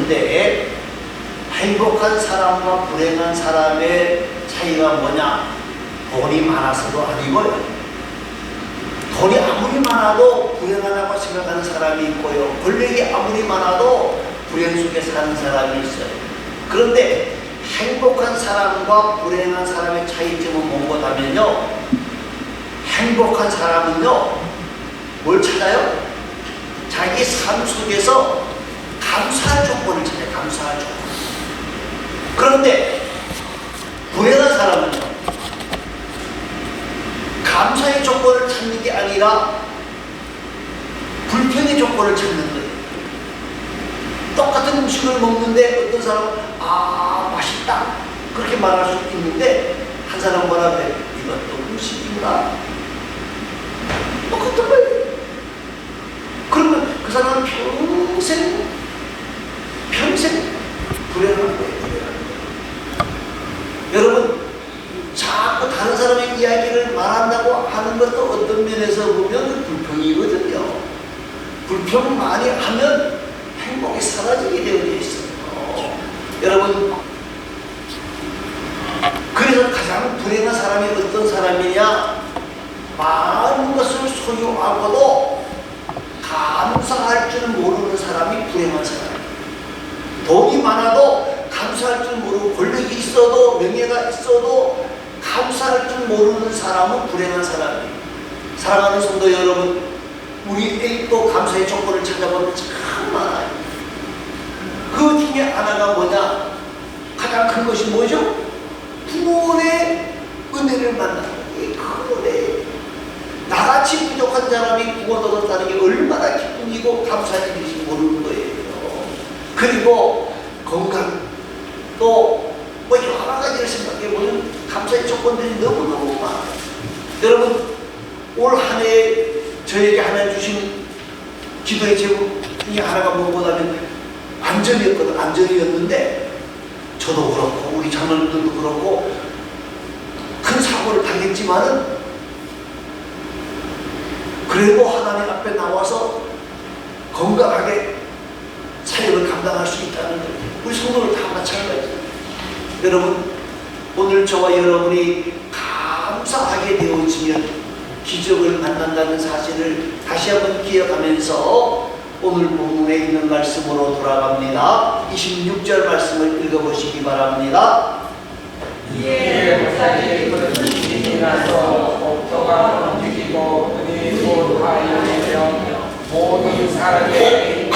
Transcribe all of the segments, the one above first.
그런데 행복한 사람과 불행한 사람의 차이가 뭐냐? 돈이 많아서도 아니고요. 돈이 아무리 많아도 불행하다고 생각하는 사람이 있고요. 권력이 아무리 많아도 불행 속에 사는 사람이 있어요. 그런데 행복한 사람과 불행한 사람의 차이점은 뭐냐면요, 행복한 사람은요 뭘 찾아요? 자기 삶 속에서 감사할 조건을 찾아요. 감사할 조건. 그런데 불행한 사람은요, 감사의 조건을 찾는 게 아니라 불평의 조건을 찾는 거예요. 똑같은 음식을 먹는데 어떤 사람은 아 맛있다 그렇게 말할 수 있는데, 한 사람은 뭐라 그래? 이것도 음식인가? 똑같은 거예요. 그러면 그 사람은 평생 불행한 거예요. 여러분, 자꾸 다른 사람의 이야기를 말한다고 하는 것도 어떤 면에서 보면 불평이거든요. 불평 많이 하면 행복이 사라지게 되어져 있어요. 여러분, 그래서 가장 불행한 사람이 어떤 사람이냐? 많은 것을 소유하고도 감사할 줄 모르는 사람이 불행한 사람이에요. 돈이 많아도 감사할 줄 모르고, 권력이 있어도 명예가 있어도 감사할 줄 모르는 사람은 불행한 사람이에요. 사랑하는 성도 여러분, 우리에게도 감사의 조건을 찾아보면 참 많아요. 그 중에 하나가 뭐냐? 가장 큰 것이 뭐죠? 구원의 은혜를 만나는 게 큰 은혜예요. 나같이 부족한 사람이 구원 얻었다는 게 얼마나 기쁜 일이고 감사할 일인지 모르는 거예요. 그리고 건강, 또 뭐 여러 가지를 생각해보면 감사의 조건들이 너무너무 많아요. 여러분, 올 한 해 저에게 하나 주신 기도의 제목 중에 하나가 뭐냐면 안전이었거든. 안전이었는데 저도 그렇고 우리 자녀들도 그렇고 큰 사고를 당했지만은 그래도 하나님 앞에 나와서 건강하게 사역을 감당할 수 있다는 거예요. 우리 성도들 다 마찬가지예요. 여러분, 오늘 저와 여러분이 감사하게 되어지면 기적을 만난다는 사실을 다시 한번 기억하면서 오늘 본문에 있는 말씀으로 돌아갑니다. 26절 말씀을 읽어보시기 바랍니다. 이에 목사님이 그런 일이 나서 옥토가 움직이고 눈이 솟아오르며 모든 사람의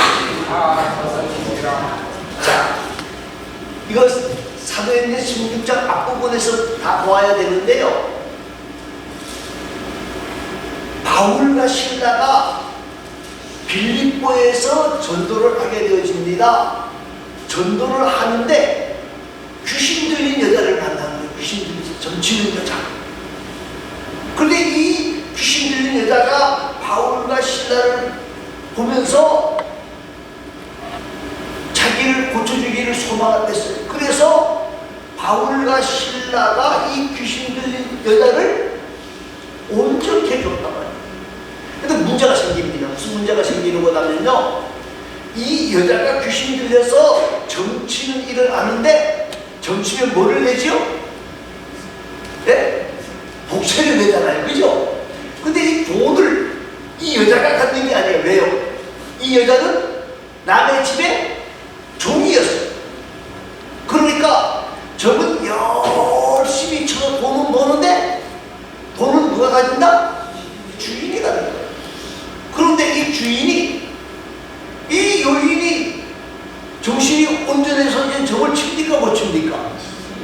다 벗어지니라. 자, 이거 사도행전 16장 앞부분에서 다 보아야 되는데요, 바울과 실라가 빌립보에서 전도를 하게 되어집니다. 전도를 하는데 귀신 들린 여자를 만나는 거예요. 귀신 들린 점치는 여자. 그런데 이 귀신 들린 여자가 바울과 실라를 보면서 자기를 고쳐주기를 소망했어요. 그래서 바울과 실라가 이 귀신 들린 여자를 온전케 해줬단 말이에요. 근데 문제가 생깁니다. 무슨 문제가 생기는 거냐면요, 이 여자가 귀신 들려서 점치는 일을 아는데, 점치면 뭐를 내지요? 네? 복세를 내잖아요. 그죠? 근데 이 돈을 이 여자가 갖는 게 아니에요. 왜요? 이 여자는 남의 집에 종이었어요. 그러니까 저분 열심히 쳐서 돈은 버는데 돈은 누가 가진다? 주인이 가진다. 그런데 이 주인이, 이 여인이 정신이 온전해서 이제 저걸 칩니까 못 칩니까?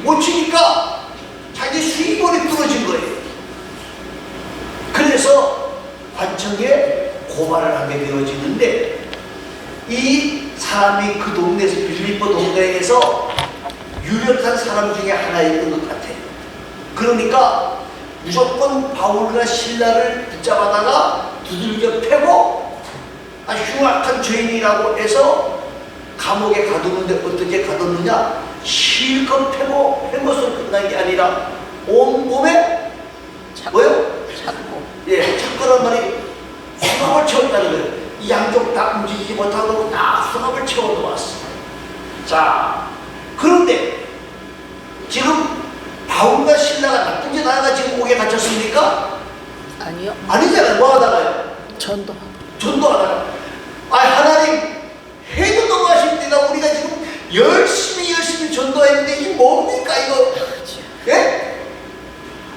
못 치니까 자기 수입원이 끊어진 거예요. 그래서 관청에 고발을 하게 되어지는데, 이 사람이 그 동네에서, 빌립보 동네에서 유력한 사람 중에 하나였던 것 같아요. 그러니까 무조건 바울과 실라를 붙잡아다가 두들겨 패고 아주 흉악한 죄인이라고 해서 감옥에 가두는데, 어떻게 가뒀느냐? 실컷 패고 한 것으로 끝난 게 아니라 온몸에 뭐요? 찾고. 예, 찾고란 말이 수갑을 채웠다는 거예요. 이 양쪽 다 움직이지 못하고 다 수갑을 채워 놓았어. 자, 그런데 지금 바울과 신라가 나쁜 짓 하다가 지금 옥에 갇혔습니까? 아니요. 아니잖아요. 뭐 하다가요? 전도. 전도하다가. 아, 하나님 해도 너무하십니다. 우리가 지금 열심히 전도했는데 이게 뭡니까 이거? 예?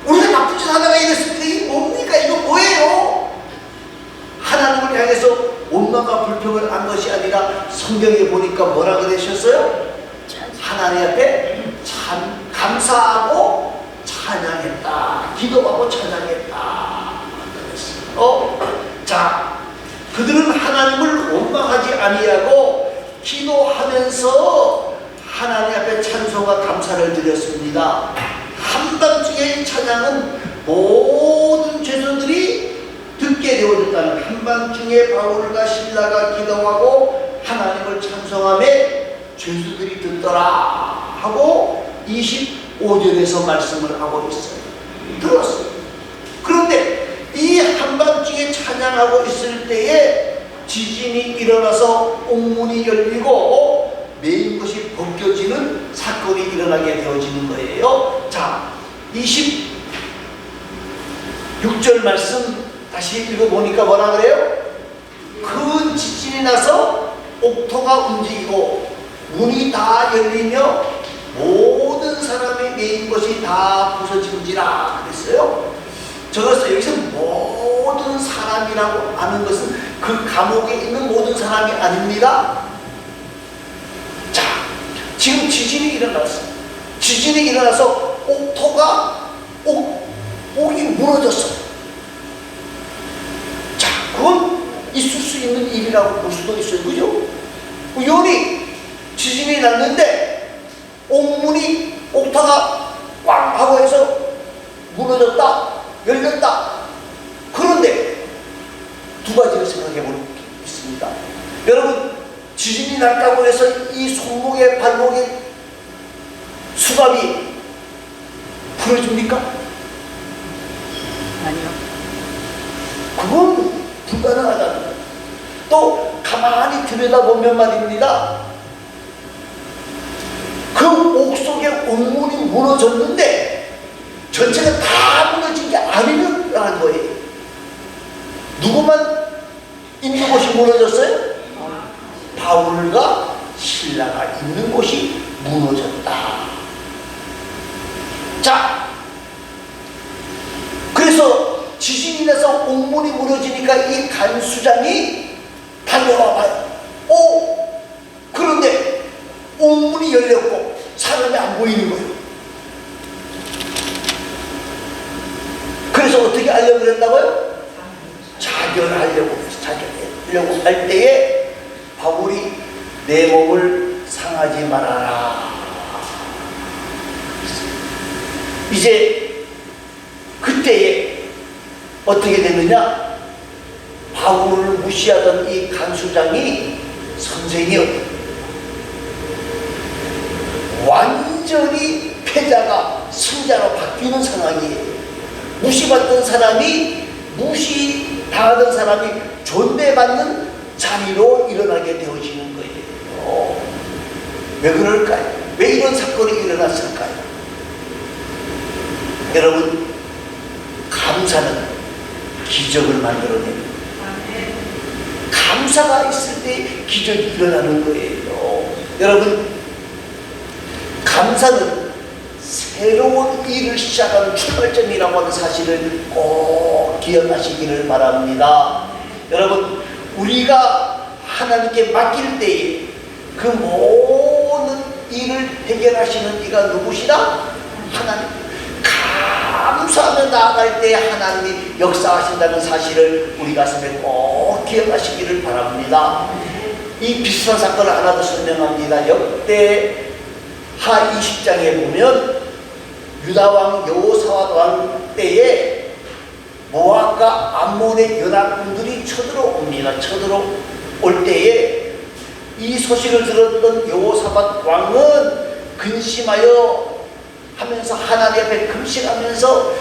우리가 나쁜 짓 하다가 이랬습니다. 이게 뭡니까? 이거 뭐예요? 하나님을 향해서 원망과 불평을 한 것이 아니라 성경에 보니까 뭐라 그러셨어요? 하나님 앞에 감사하고 찬양했다. 기도하고 찬양했다. 자, 그들은 하나님을 원망하지 아니하고 기도하면서 하나님 앞에 찬송과 감사를 드렸습니다. 한밤중의 찬양은 모든 죄수들이 듣게 되어졌다는, 한밤중에 바울과 신라가 기도하고 하나님을 찬송하며 죄수들이 듣더라 하고 25절에서 말씀을 하고 있어요. 들었어요. 그런데 이 한밤중에 찬양하고 있을 때에 지진이 일어나서 옥문이 열리고 메인 것이 벗겨지는 사건이 일어나게 되어지는 거예요. 자, 26절 말씀 다시 읽어보니까 뭐라 그래요? 큰 지진이 나서 옥토가 움직이고 문이 다 열리며 모든 사람의 메인 것이 다 부서진지라 그랬어요. 저것을 여기서 모든 사람이라고 하는 것은 그 감옥에 있는 모든 사람이 아닙니다. 자, 지금 지진이 일어났어요. 지진이 일어나서 옥이 무너졌어요. 자, 그건 있을 수 있는 일이라고 볼 수도 있어요. 그죠? 우연히 지진이 났는데 옥타가 꽝 하고 해서 무너졌다, 열렸다. 그런데 두 가지를 생각해 볼 게 있습니다. 여러분, 지진이 났다고 해서 이 손목에 발목에 수갑이 풀어집니까? 아니요. 그건 불가능하다는 거예요. 또 가만히 들여다보면 말입니다. 그 옥 속에 옥문이 무너졌는데 전체가 다 무너진 게 아니라는 거예요. 누구만 있는 곳이 무너졌어요? 바울과 신라가 있는 곳이 무너졌다. 자, 그래서 지진이 나서 옥문이 무너지니까 이 간수장이 달려와 봐요. 그런데 옥문이 열렸고 사람이 안 보이는 거예요. 그래서 어떻게 하려고 그랬다고요? 자결하려고 할 때에 바울이 내 몸을 상하지 말아라. 이제 그때에 어떻게 됐느냐? 바울을 무시하던 이 간수장이 선생이요, 완전히 패자가 승자로 바뀌는 상황이에요. 무시받던 사람이 무시당하던 사람이 존대받는 자리로 일어나게 되어지는 거예요. 왜 그럴까요? 왜 이런 사건이 일어났을까요? 여러분, 감사는 기적을 만들어냅니다. 감사가 있을 때 기적이 일어나는 거예요. 여러분, 감사는 새로운 일을 시작하는 출발점이라고 하는 사실을 꼭 기억하시기를 바랍니다. 여러분, 우리가 하나님께 맡길 때에 그 모든 일을 해결하시는 이가 누구시다? 하나님. 감사하며 나아갈 때 하나님이 역사하신다는 사실을 우리 가슴에 꼭 기억하시기를 바랍니다. 이 비슷한 사건을 하나 더 설명합니다. 역대 하 20장에 보면 유다왕 여호사밧 왕 때에 모압과 암몬의 연합군들이 쳐들어옵니다. 쳐들어올 때에 이 소식을 들었던 여호사밧 왕은 근심하여 하면서 하나님 앞에 금식하면서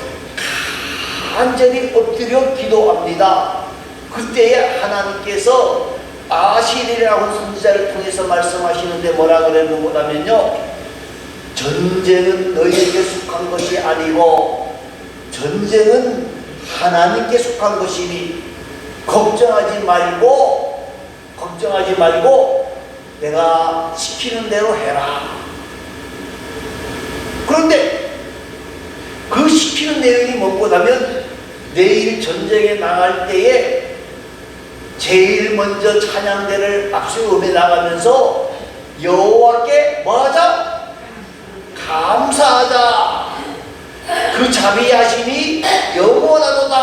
간절히 엎드려 기도합니다. 그때에 하나님께서 아실이라고 선지자를 통해서 말씀하시는데 뭐라 그랬는가면요, 전쟁은 너희에게 속한 것이 아니고 전쟁은 하나님께 속한 것이니 걱정하지 말고 내가 시키는 대로 해라. 그런데 그 시키는 내용이 무엇이냐면 내일 전쟁에 나갈 때에 제일 먼저 찬양대를 앞세우며 나가면서 여호와께 뭐하자? 감사하자. 그 자비하심이 영원하도다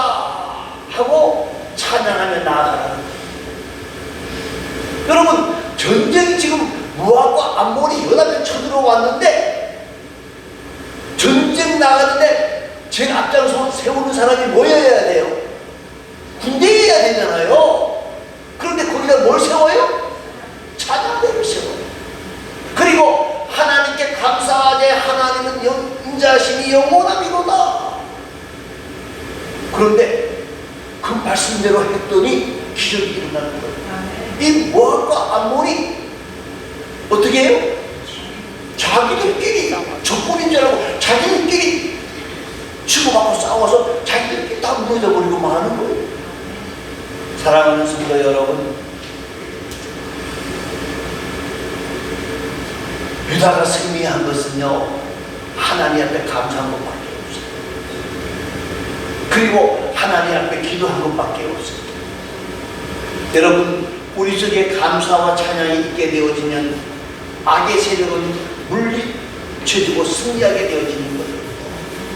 하고 찬양하며 나아가라는 거예요. 여러분, 전쟁이 지금 모압과 암몬이 연합에 쳐들어왔는데 전쟁 나가는데 제일 앞장서 세우는 사람이 뭐여야 돼요? 군대여야 되잖아요. 그런데 거기다 뭘 세워요? 찬양대를 세워요. 그리고 하나님께 감사하되 하나님은 인자하심이 영원함이로다. 그런데 그 말씀대로 했더니 기적이 일어나는 거예요. 이 모압과 암몬이 어떻게 해요? 자기들끼리 적군인 줄 알고 자기들끼리 치고받고 싸워서 자기들끼리 다 무너져버리고 마는 거예요. 사랑하는 성도 여러분, 유다가 승리한 것은요, 하나님 앞에 감사한 것밖에 없어요. 그리고 하나님 앞에 기도한 것밖에 없어요. 여러분, 우리 속에 감사와 찬양이 있게 되어지면 악의 세력은 물리쳐지고 승리하게 되어지는 거예요.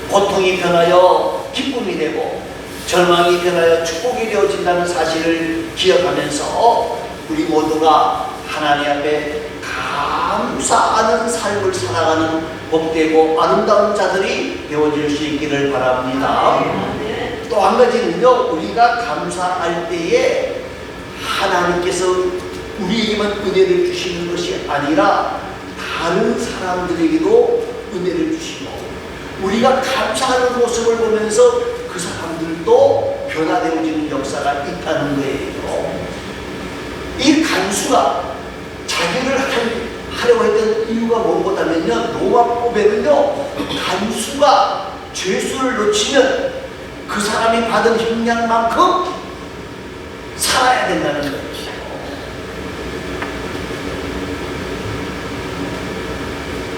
고통이 변하여 기쁨이 되고 절망이 변하여 축복이 되어진다는 사실을 기억하면서 우리 모두가 하나님 앞에 감사하는 삶을 살아가는 복되고 아름다운 자들이 되어질 수 있기를 바랍니다. 또 한 가지는요, 우리가 감사할 때에 하나님께서 우리에게만 은혜를 주시는 것이 아니라 다른 사람들에게도 은혜를 주시고 우리가 감사하는 모습을 보면서 그 사람들도 변화되어지는 역사가 있다는 거예요. 이 간수가 자기를 하려고 했던 이유가 무엇이냐면요, 로마법에는요, 간수가 죄수를 놓치면 그 사람이 받은 형량만큼 살아야 된다는 거예요.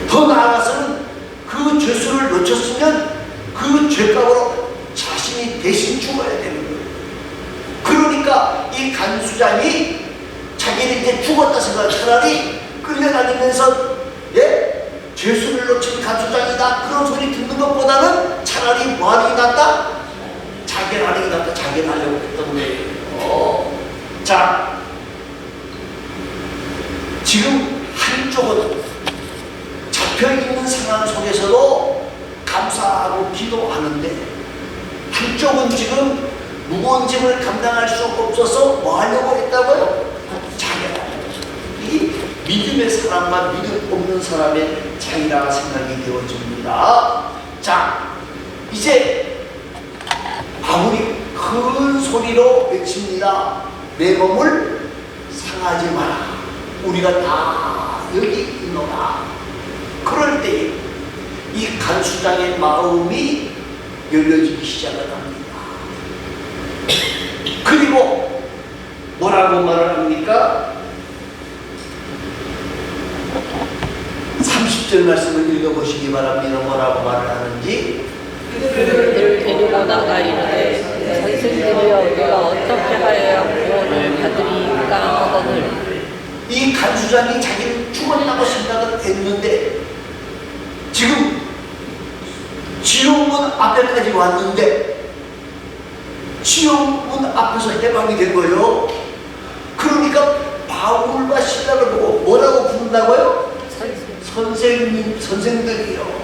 더 나아가서는 그 죄수를 놓쳤으면 그 죄값으로 자신이 대신 죽어야 되는 거예요. 그러니까 이 간수장이 자기는 이제 죽었다 생각, 차라리 끌려다니면서 죄수를 놓친 간수장이다 그런 소리 듣는 것보다는 차라리 뭐 하는 게 낫다? 자기를 하는 게 낫다. 자기를 하려고 했던 거예요. 자, 지금 한쪽은 잡혀있는 상황 속에서도 감사하고 기도하는데 한쪽은 지금 무거운 짐을 감당할 수 없어서 뭐 하려고 했다고요? 자결하는 거죠. 이 믿음의 사람과 믿음 없는 사람의 차이라 생각이 되어집니다. 자, 이제 바울이 큰 소리로 외칩니다. 내 몸을 상하지 마라. 우리가 다 여기 있노라. 그럴 때에 이 간수장의 마음이 열려지기 시작을 합니다. 그리고 뭐라고 말을 합니까? 30절 말씀을 읽어보시기 바랍니다. 뭐라고 말을 하는지. 그들을 데리고 나가 이르되 선생들이여 우리가 어떻게 하여야 구원을 받으리까 하거늘. 이 간수장이 자기를 죽었다고 생각을 했는데 지금 지옥문 앞에까지 왔는데 지옥문 앞에서 해방이 된 거예요. 그러니까 바울과 신라를 보고 뭐라고 부른다고요? 선생님, 선생들이요.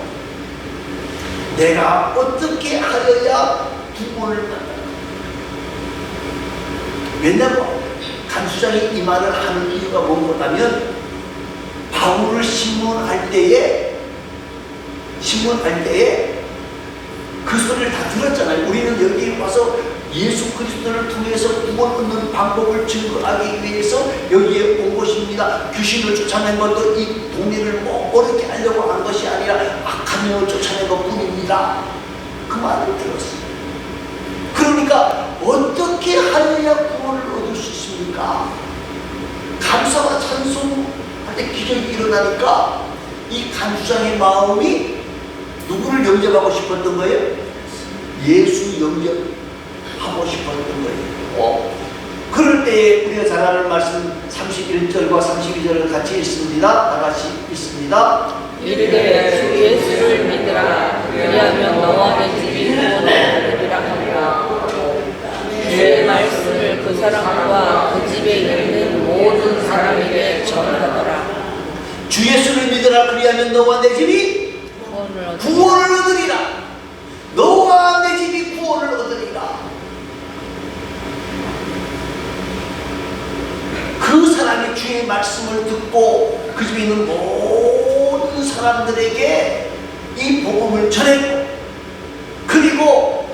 내가 어떻게 하여야 구원을 받는가? 왜냐면 간수장이 이 말을 하는 이유가 뭔가면 바울을 신문할 때에 그 소리를 다 들었잖아요. 우리는 여기 와서 예수 그리스도를 통해서 구원 얻는 방법을 증거하기 위해서 여기에 온 것입니다. 귀신을 쫓아낸 것도 이 동네를 뭐 어렵게 하려고 한 것이 아니라 악한 영을 쫓아낸 것 뿐입니다. 그 말을 들었어요. 그러니까 어떻게 하여야 구원을 얻을 수 있습니까? 감사와 찬송할 때 기적이 일어나니까 이 간수장의 마음이 누구를 영접하고 싶었던 거예요? 예수 영접하고 싶었던 거예요. 그럴 때에 우리가 잘 아는 말씀 31절과 32절을 같이 읽습니다. 다 같이 읽습니다. 이르되 주 예수를 믿으라. 그리하면 너와 내 집이 구원을 얻으리라 하고 주의 말씀을 그 사람과 그 집에 있는 모든 사람에게 전하더라. 주 예수를 믿으라. 그리하면 너와 내 집이 구원을 얻으리라. 너와 내 집이 구원을 얻으리라. 그 사람이 주의 말씀을 듣고 그 집에 있는 모든 사람들에게 이 복음을 전했고, 그리고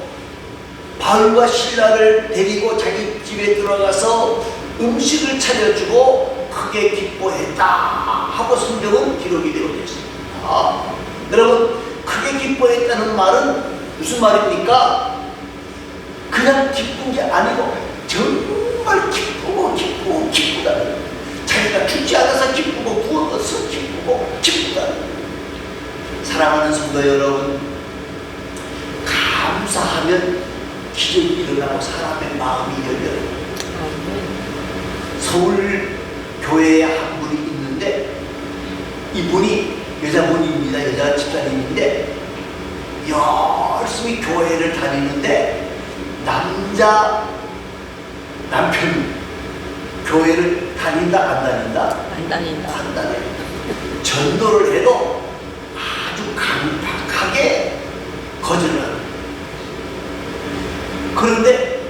바울과 신라를 데리고 자기 집에 들어가서 음식을 차려주고 크게 기뻐했다 하고 성경은 기록이 되어 있습니다. 여러분, 크게 기뻐했다는 말은 무슨 말입니까? 그냥 기쁜 게 아니고 정말 기쁘다는, 자기가 죽지 않아서 기쁘고 구원 얻어서 기쁘다는. 사랑하는 성도 여러분, 감사하면 기적이 일어나고 사람의 마음이 열려요. 서울 교회에 한 분이 있는데, 이분이 여자분입니다. 여자 집사님인데 열심히 교회를 다니는데 남편 교회를 다닌다 안 다닌다? 안 다닌다. 안 다녀요. 전도를 해도 아주 강팍하게 거절을 합니다. 그런데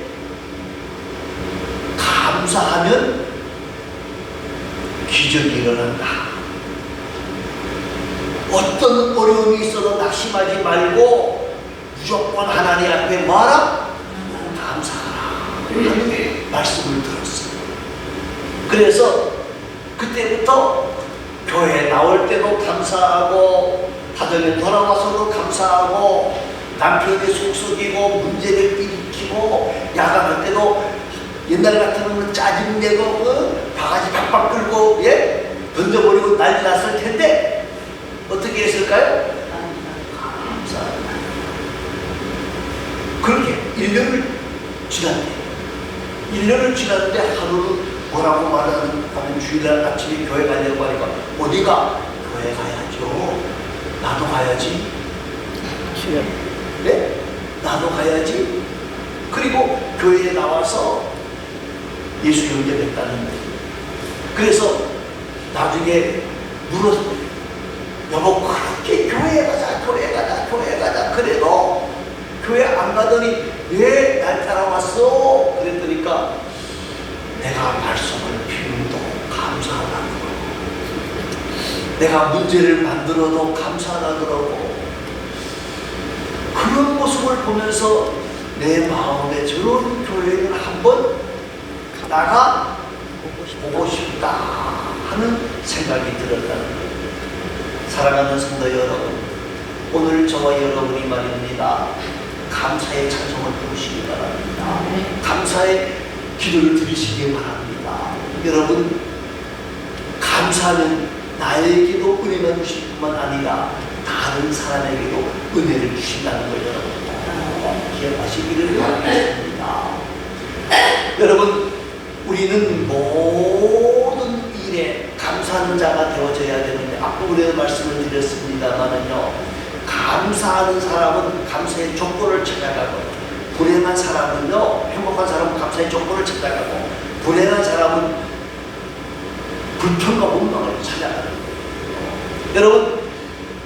감사하면 기적이 일어난다. 어떤 어려움이 있어도 낙심하지 말고 무조건 하나님 앞에 뭐하라? 감사하라 하는 말씀을 들었어요. 그래서 그때부터 교회 나올 때도 감사하고, 가정에 돌아와서도 감사하고, 남편이 속썩이고 문제를 일으키고 야간할 때도 옛날 같으면 짜증내고 바가지 박박 끌고 던져버리고 난리 났을 텐데 어떻게 했을까요? 감사합니다. 그렇게 1년을 지났대요. 1년을 지났는데 하루는 뭐라고 말하는 주일날 아침에 교회 가려고 하니까 어디가? 교회 가야죠. 나도 가야지. 네? 나도 가야지. 그리고 교회에 나와서 예수 영접했다는 거예요. 그래서 나중에 물었어요. 여보, 그렇게 교회 가자 그래도 교회 안 가더니 왜 날 따라왔어? 그랬더니까 내가 말씀을 피우도 감사하다는 거고, 내가 문제를 만들어도 감사하더라고. 그런 모습을 보면서 내 마음에 저런 교회를 한번 나가 보고 싶다 하는 생각이 들었다는 거예요. 사랑하는 성도 여러분, 오늘 저와 여러분이 말입니다. 감사의 찬송을 부르시기 바랍니다. 감사의 기도를 드리시기 바랍니다. 여러분, 감사는 나에게도 은혜만 주실 뿐만 아니라 다른 사람에게도 은혜를 주신다는 걸 여러분 기억하시기를 바랍니다. 여러분, 우리는 모든 일에 감사하는 자가 되어져야 되는데, 앞부분에도 말씀을 드렸습니다만은요, 감사하는 사람은 감사의 조건을 찾아가고, 불행한 사람은요, 행복한 사람은 감사의 조건을 찾아가고, 불행한 사람은 불평과 원망을 찾아가는 거예요. 여러분,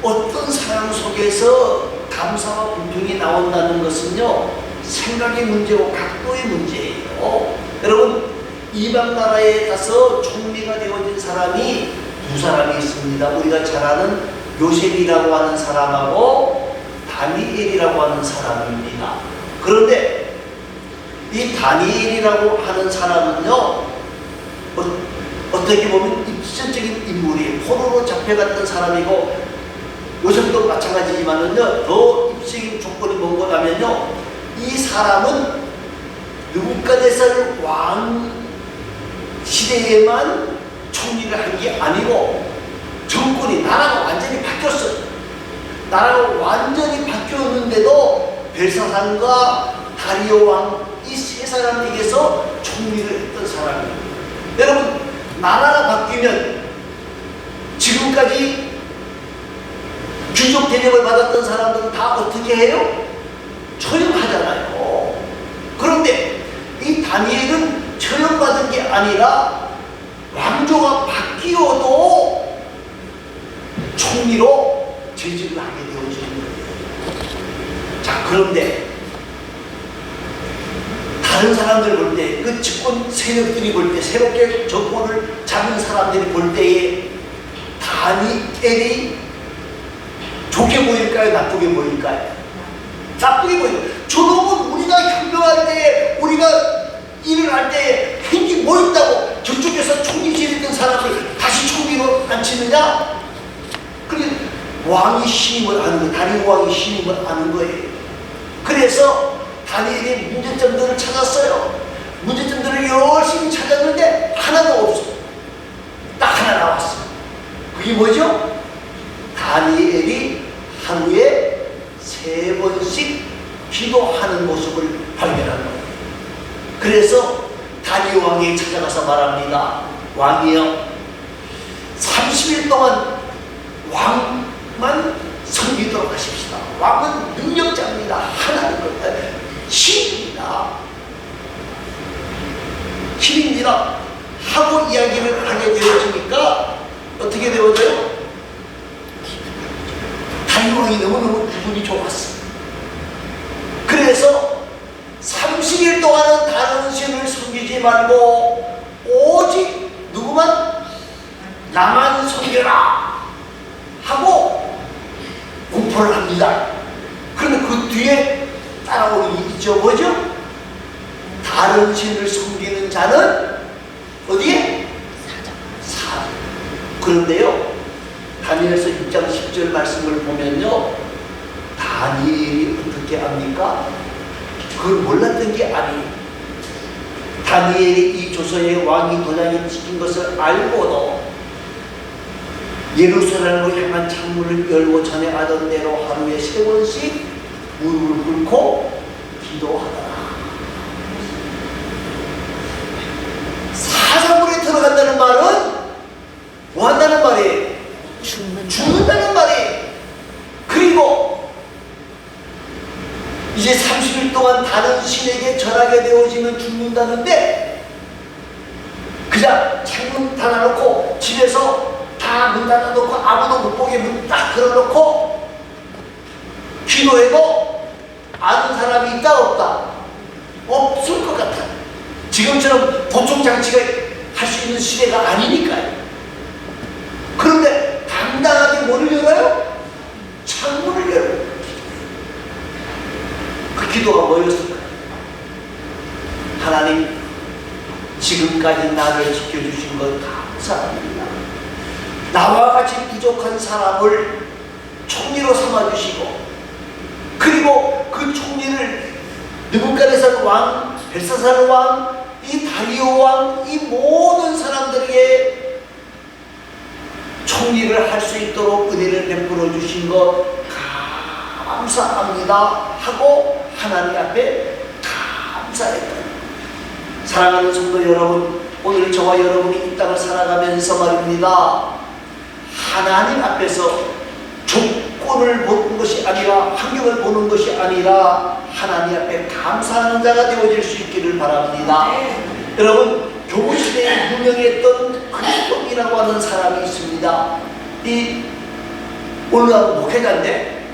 어떤 사람 속에서 감사와 불평이 나온다는 것은요, 생각의 문제고 각도의 문제예요. 여러분, 이방 나라에 가서 총리가 되어진 사람이 두 사람이 있습니다. 우리가 잘 아는 요셉이라고 하는 사람하고 다니엘이라고 하는 사람입니다. 그런데 이 다니엘이라고 하는 사람은요, 어떻게 보면 입신적인 인물이에요. 포로로 잡혀갔던 사람이고, 요즘도 마찬가지지만은요, 더 입신적인 조건이 뭔가 하면요, 이 사람은 느부갓네살 왕 시대에만 총리를 한 게 아니고, 정권이, 나라가 완전히 바뀌었어요. 나라가 완전히 바뀌었는데도 벨사산과 다리오 왕 이 세 사람에게서 총리를 했던 사람이에요. 여러분, 나라가 바뀌면 지금까지 귀족 대접을 받았던 사람들은 다 어떻게 해요? 처형하잖아요. 그런데 이 다니엘은 처형받은 게 아니라 왕조가 바뀌어도 총리로 재직을 하게 되어지는 거예요. 자, 그런데 다른 사람들 볼 때, 그 집권 세력들이 볼 때, 새롭게 정권을 잡은 사람들이 볼 때에 다니엘이 좋게 보일까요? 나쁘게 보일까요? 나쁘게 보여요. 저놈은 우리가 혁명할 때, 우리가 일을 할 때 행기 뭐 있다고 저쪽에서 총리실했던 사람을 다시 총리로 앉히느냐? 그게 왕이 신임을 하는 거예요. 다리오 왕이 신임을 하는 거예요. 그래서 다니엘이 문제점들을 찾았어요. 문제점들을 열심히 찾았는데 하나도 없어요. 딱 하나 나왔어요. 그게 뭐죠? 다니엘이 하루에 3번씩 기도하는 모습을 발견한 거예요. 그래서 다리오 왕에게 찾아가서 말합니다. 왕이여, 30일 동안 왕만 섬기도록 하십시다. 왕은 능력자입니다. 하나님 겁니다. 힘입니다. 하고 이야기를 하게 되어지니까 어떻게 되어져요? 다리오 왕이 너무너무 기분이 좋았어요. 그래서 30일 동안은 다른 신을 섬기지 말고 오직 누구만? 나만 섬겨라 하고 공포를 합니다. 그런데 그 뒤에 따라오는 게 있죠. 뭐죠? 다른 신을 섬기는 자는 어디에? 사자. 그런데요, 다니엘서 6장 10절 말씀을 보면요, 다니엘이 어떻게 합니까? 그걸 몰랐던 게 아니에요. 다니엘이 이 조서에 왕이 도장이 찍힌 것을 알고도 예루살렘으로 향한 창문을 열고 전에 하던 대로 하루에 3번씩 무릎을 꿇고 기도하더라. 사자굴에 들어간다는 말은 뭐 한다는 말이에요? 죽는다는 말이에요. 그리고 이제 30일 동안 다른 신에게 절하게 되어지면 죽는다는데, 그냥 창문 닫아놓고 집에서 다 문 닫아놓고 아무도 못 보게 문 딱 걸어놓고 기도해도 아는 사람이 있다 없다? 없을 것 같아. 지금처럼 보충 장치가 할 수 있는 시대가 아니니까요. 그런데 당당하게 뭐를 열어요? 창문을 열어요. 그 기도가 뭐였을까요? 하나님, 지금까지 나를 지켜주신 것 감사합니다. 나와 같이 부족한 사람을 총리로 삼아주시고, 그리고 그 총리를 느부갓네살 왕, 벨사살 왕, 이 다리오 왕, 이 모든 사람들에게 총리를 할 수 있도록 은혜를 베풀어 주신 것 감사합니다 하고 하나님 앞에 감사했다. 사랑하는 성도 여러분, 오늘 저와 여러분이 이 땅을 살아가면서 말입니다, 하나님 앞에서 조건을 보는 것이 아니라, 환경을 보는 것이 아니라 하나님 앞에 감사하는 자가 되어질 수 있기를 바랍니다. 여러분, 교부시대에 유명했던 그리스도이라고 하는 사람이 있습니다. 이 오늘날 목회자인데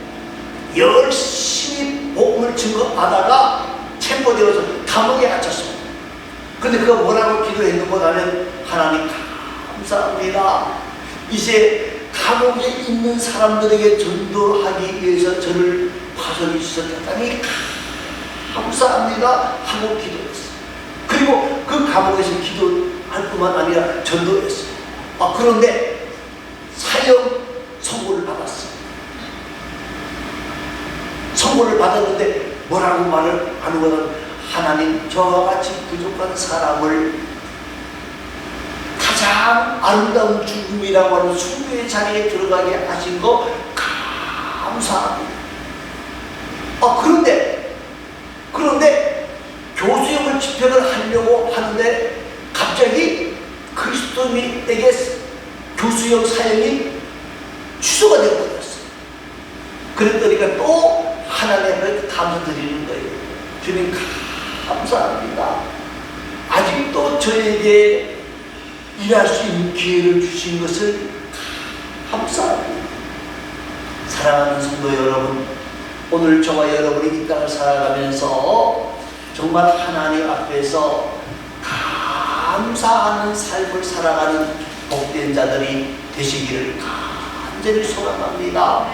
열심히 복음을 증거하다가 체포되어서 감옥에 갇혔습니다. 근데 그가 뭐라고 기도했는가 하면, 하나님 감사합니다. 이제 감옥에 있는 사람들에게 전도하기 위해서 저를 파송해 주셨다니 감사합니다 하고 기도했어요. 감옥에서 기도할 뿐만 아니라 전도했어요. 그런데 사형 선고를 받았어요. 선고를 받았는데 뭐라고 말을 하는 거는 하나님 저와 같이 부족한 사람을 가장 아름다운 죽음이라고 하는 숭배의 자리에 들어가게 하신 거 감사합니다. 그런데 교수형을 집행을 하려고 하는데 갑자기 그리스도인에게 교수형 사형이 취소가 되어버렸어요. 그랬더니까 또 하나님 앞에 감사드리는 거예요. 주님 감사합니다. 아직도 저에게 일할 수 있는 기회를 주신 것을 감사합니다. 사랑하는 성도 여러분, 오늘 저와 여러분이 이 땅을 살아가면서 정말 하나님 앞에서 감사하는 삶을 살아가는 복된 자들이 되시기를 간절히 소망합니다.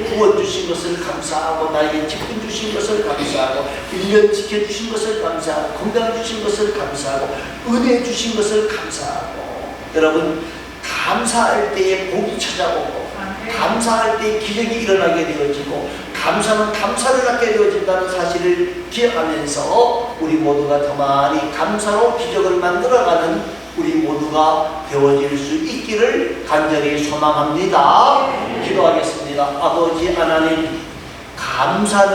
구원 주신 것을 감사하고, 나에게 직분 주신 것을 감사하고, 1년 지켜주신 것을 감사하고, 건강 주신 것을 감사하고, 은혜 주신 것을 감사하고, 여러분 감사할 때에 복이 찾아오고, 감사할 때 기적이 일어나게 되어지고, 감사는 감사를 갖게 되어진다는 사실을 기억하면서 우리 모두가 더 많이 감사로 기적을 만들어가는 우리 모두가 되어질 수 있기를 간절히 소망합니다. 기도하겠습니다. 아버지 하나님, 감사는